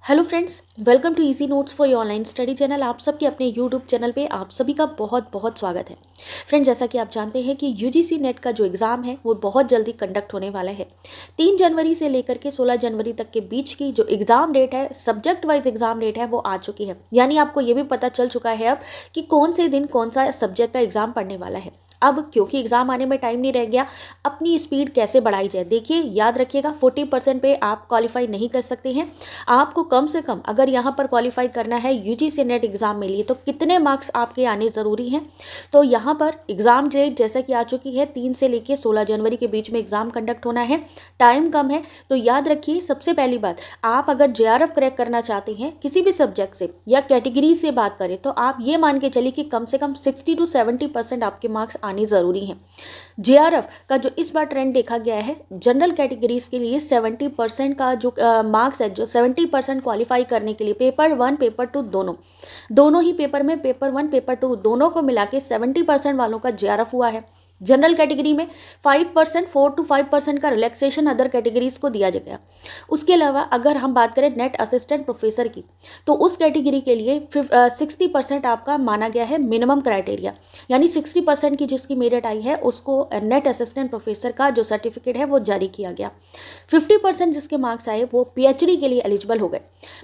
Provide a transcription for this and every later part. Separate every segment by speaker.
Speaker 1: Hello friends, welcome to easy notes for your online study channel. आप सबके अपने YouTube channel पे आप सभी का बहुत बहुत स्वागत है। फ्रेंड्स, जैसा कि आप जानते हैं कि यूजीसी नेट का जो एग्ज़ाम है वो बहुत जल्दी कंडक्ट होने वाला है। 3 जनवरी से लेकर के 16 जनवरी तक के बीच की जो एग्ज़ाम डेट है, सब्जेक्ट वाइज एग्ज़ाम डेट है, वो आ चुकी है। यानी आपको ये भी पता चल चुका है अब कि कौन से दिन कौन सा सब्जेक्ट का एग्ज़ाम पढ़ने वाला है। अब क्योंकि एग्ज़ाम आने में टाइम नहीं रह गया, अपनी स्पीड कैसे बढ़ाई जाए। देखिए, याद रखिएगा 40% पे आप क्वालिफाई नहीं कर सकते हैं। आपको कम से कम अगर यहाँ पर क्वालिफाई करना है यूजीसी नेट एग्ज़ाम में लिए तो कितने मार्क्स आपके आने ज़रूरी हैं। तो यहाँ पर एग्ज़ाम डेट जैसा कि आ चुकी है, 3 से लेकर 16 जनवरी के बीच में एग्ज़ाम कंडक्ट होना है। टाइम कम है, तो याद रखिए सबसे पहली बात, आप अगर जेआरएफ क्रैक करना चाहते हैं किसी भी सब्जेक्ट से या कैटेगरी से बात करें तो आप ये मान के चलिए कि कम से कम 60 to 70% आपके मार्क्स आने ज़रूरी हैं। जेआरएफ का जो इस बार ट्रेंड देखा गया है, जनरल कैटेगरीज के लिए 70% का जो मार्क्स है, जो 70% क्वालिफाई करने के लिए पेपर 1 पेपर 2 दोनों ही पेपर में, पेपर 1 पेपर 2 दोनों को मिला के 70% वालों का जेआरएफ हुआ है। जनरल कैटेगरी में 5% 4 to 5% का रिलैक्सेशन अदर कैटेगरीज को दिया गया। उसके अलावा अगर हम बात करें नेट असिस्टेंट प्रोफेसर की, तो उस कैटेगरी के लिए 60% आपका माना गया है मिनिमम क्राइटेरिया। यानी 60% की जिसकी मेरिट आई है उसको नेट असिस्टेंट प्रोफेसर का जो सर्टिफिकेट है वो जारी किया गया। 50% जिसके मार्क्स आए वो पीएचडी के लिए एलिजिबल हो गए।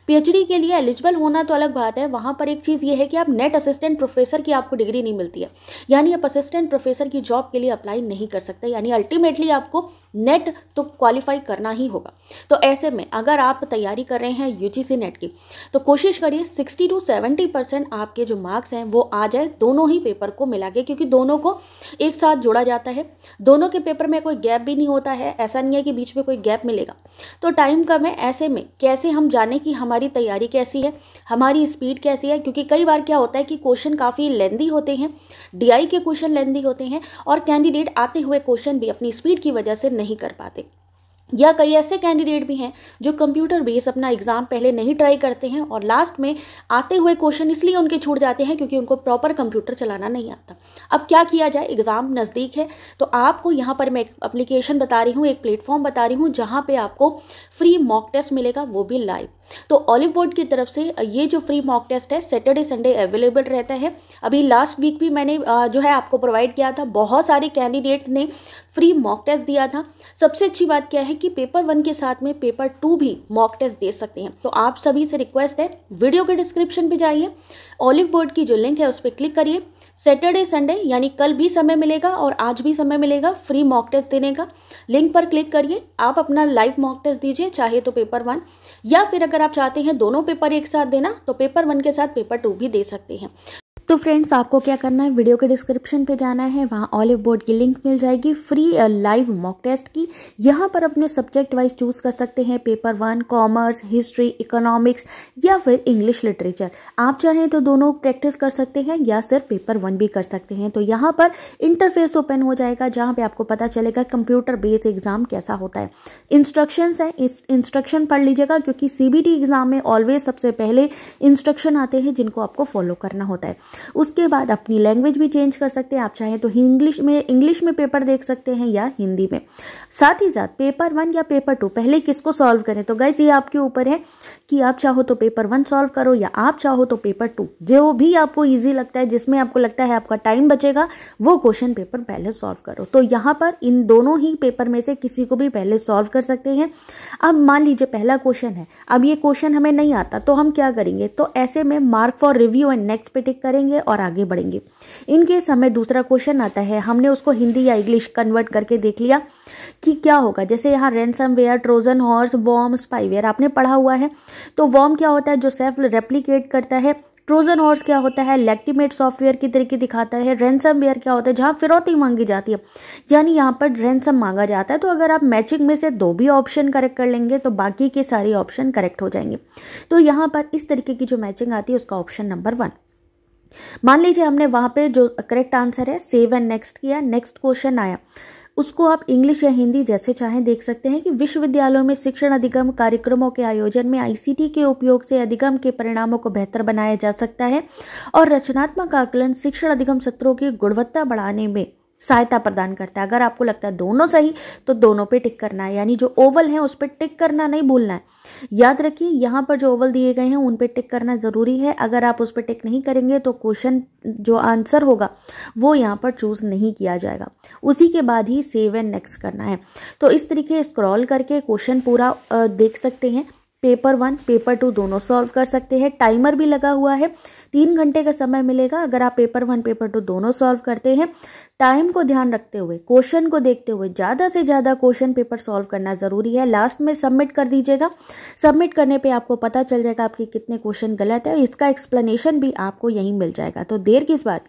Speaker 1: पीएचडी के लिए एलिजिबल होना तो अलग बात है, वहाँ पर एक चीज़ ये है कि आप नेट असिस्टेंट प्रोफेसर की आपको डिग्री नहीं मिलती है, यानी आप असिस्टेंट प्रोफेसर की जॉब के लिए अप्लाई नहीं कर सकते। यानी अल्टीमेटली आपको नेट तो क्वालिफाई करना ही होगा। तो ऐसे में अगर आप तैयारी कर रहे हैं यूजीसी नेट की, तो कोशिश करिए 60 to 70% आपके जो मार्क्स हैं वो आ जाए दोनों ही पेपर को मिला के, क्योंकि दोनों को एक साथ जोड़ा जाता है। दोनों के पेपर में कोई गैप भी नहीं होता है, ऐसा नहीं है कि बीच में कोई गैप मिलेगा। तो टाइम कम है, ऐसे में कैसे हम जाने कि हमारी तैयारी कैसी है, हमारी स्पीड कैसी है। क्योंकि कई बार क्या होता है कि क्वेश्चन काफ़ी लेंदी होते हैं, डीआई के क्वेश्चन लेंदी होते हैं और कैंडिडेट आते हुए क्वेश्चन भी अपनी स्पीड की वजह से नहीं कर पाते। या कई ऐसे कैंडिडेट भी हैं जो कंप्यूटर बेस अपना एग्ज़ाम पहले नहीं ट्राई करते हैं और लास्ट में आते हुए क्वेश्चन इसलिए उनके छूट जाते हैं क्योंकि उनको प्रॉपर कंप्यूटर चलाना नहीं आता। अब क्या किया जाए, एग्ज़ाम नज़दीक है, तो आपको यहाँ पर मैं एक एप्लीकेशन बता रही हूँ, एक प्लेटफॉर्म बता रही हूँ जहाँ पे आपको फ्री मॉक टेस्ट मिलेगा, वो भी लाइव। तो ऑलिव बोर्ड की तरफ से ये जो फ्री मॉक टेस्ट है सैटरडे संडे अवेलेबल रहता है। अभी लास्ट वीक भी मैंने जो है आपको प्रोवाइड किया था, बहुत सारे कैंडिडेट्स ने फ्री मॉक टेस्ट दिया था। सबसे अच्छी बात क्या है कि पेपर 1 के साथ में पेपर 2 भी मॉक टेस्ट दे सकते हैं। तो आप सभी से रिक्वेस्ट है, वीडियो के डिस्क्रिप्शन पे जाइए, ऑलिव बोर्ड की जो लिंक है उस पर क्लिक करिए। सैटरडे संडे यानी कल भी समय मिलेगा और आज भी समय मिलेगा फ्री मॉक टेस्ट देने का। लिंक पर क्लिक करिए, आप अपना लाइव मॉक टेस्ट दीजिए, चाहे तो पेपर 1 या फिर अगर आप चाहते हैं दोनों पेपर एक साथ देना तो पेपर 1 के साथ पेपर 2 भी दे सकते हैं। तो फ्रेंड्स, आपको क्या करना है, वीडियो के डिस्क्रिप्शन पे जाना है, वहाँ ऑलिव बोर्ड की लिंक मिल जाएगी फ्री लाइव मॉक टेस्ट की। यहाँ पर अपने सब्जेक्ट वाइज चूज़ कर सकते हैं, पेपर 1 कॉमर्स, हिस्ट्री, इकोनॉमिक्स या फिर इंग्लिश लिटरेचर। आप चाहें तो दोनों प्रैक्टिस कर सकते हैं या सिर्फ पेपर 1 भी कर सकते हैं। तो यहाँ पर इंटरफेस ओपन हो जाएगा जहाँ पर आपको पता चलेगा कंप्यूटर बेस्ड एग्जाम कैसा होता है। इंस्ट्रक्शंस हैं, इस इंस्ट्रक्शन पढ़ लीजिएगा क्योंकि सीबीटी एग्जाम में ऑलवेज सबसे पहले इंस्ट्रक्शन आते हैं जिनको आपको फॉलो करना होता है। उसके बाद अपनी लैंग्वेज भी चेंज कर सकते हैं, आप चाहें तो इंग्लिश में पेपर देख सकते हैं या हिंदी में। साथ ही साथ पेपर 1 या पेपर 2 पहले किसको सॉल्व करें, तो गाइस ये आपके ऊपर है कि आप चाहो तो पेपर 1 सॉल्व करो या आप चाहो तो पेपर 2, जो भी आपको ईजी लगता है, जिसमें आपको लगता है आपका टाइम बचेगा, वो क्वेश्चन पेपर पहले सॉल्व करो। तो यहाँ पर इन दोनों ही पेपर में से किसी को भी पहले सॉल्व कर सकते हैं। अब मान लीजिए पहला क्वेश्चन है, अब ये क्वेश्चन हमें नहीं आता तो हम क्या करेंगे, तो ऐसे में mark for review and next पे टिक करेंगे और आगे बढ़ेंगे। इनकेस हमें दूसरा क्वेश्चन आता है, हमने उसको हिंदी या इंग्लिश कन्वर्ट करके देख लिया कि क्या होगा। जैसे यहाँ ransomware, Trojan horse, worm, spyware आपने पढ़ा हुआ है। तो वॉर्म क्या होता है, जो सेल्फ रेप्लिकेट करता है। ट्रोजन हॉर्स क्या होता है, लेक्टिमेट सॉफ्टवेयर की तरीके दिखाता है। रैनसमवेयर क्या होता है, जहाँ फिरौती मांगी जाती है, यानी यहाँ पर रैनसम मांगा जाता है। तो अगर आप मैचिंग में से 2 भी ऑप्शन करेक्ट कर लेंगे तो बाकी के सारे ऑप्शन करेक्ट हो जाएंगे। तो यहाँ पर इस तरीके की जो मैचिंग आती है उसका ऑप्शन नंबर 1। मान लीजिए हमने वहाँ पे जो करेक्ट आंसर है सेव एंड नेक्स्ट किया, नेक्स्ट क्वेश्चन आया, उसको आप इंग्लिश या हिंदी जैसे चाहें देख सकते हैं कि विश्वविद्यालयों में शिक्षण अधिगम कार्यक्रमों के आयोजन में आईसीटी के उपयोग से अधिगम के परिणामों को बेहतर बनाया जा सकता है और रचनात्मक आकलन शिक्षण अधिगम सत्रों की गुणवत्ता बढ़ाने में सहायता प्रदान करता है। अगर आपको लगता है दोनों सही तो दोनों पे टिक करना है, यानी जो ओवल है उस पर टिक करना नहीं भूलना है। याद रखिए यहाँ पर जो ओवल दिए गए हैं उन पे टिक करना ज़रूरी है। अगर आप उस पर टिक नहीं करेंगे तो क्वेश्चन जो आंसर होगा वो यहाँ पर चूज़ नहीं किया जाएगा। उसी के बाद ही सेव एंड नेक्स्ट करना है। तो इस तरीके स्क्रॉल करके क्वेश्चन पूरा देख सकते हैं। पेपर 1 पेपर 2 दोनों सॉल्व कर सकते हैं। टाइमर भी लगा हुआ है, 3 घंटे का समय मिलेगा अगर आप पेपर 1 पेपर 2 दोनों सॉल्व करते हैं। टाइम को ध्यान रखते हुए, क्वेश्चन को देखते हुए ज़्यादा से ज़्यादा क्वेश्चन पेपर सॉल्व करना ज़रूरी है। लास्ट में सबमिट कर दीजिएगा। सबमिट करने पे आपको पता चल जाएगा आपके कितने क्वेश्चन गलत है। इसका एक्सप्लेनेशन भी आपको यहीं मिल जाएगा। तो देर किस बात की।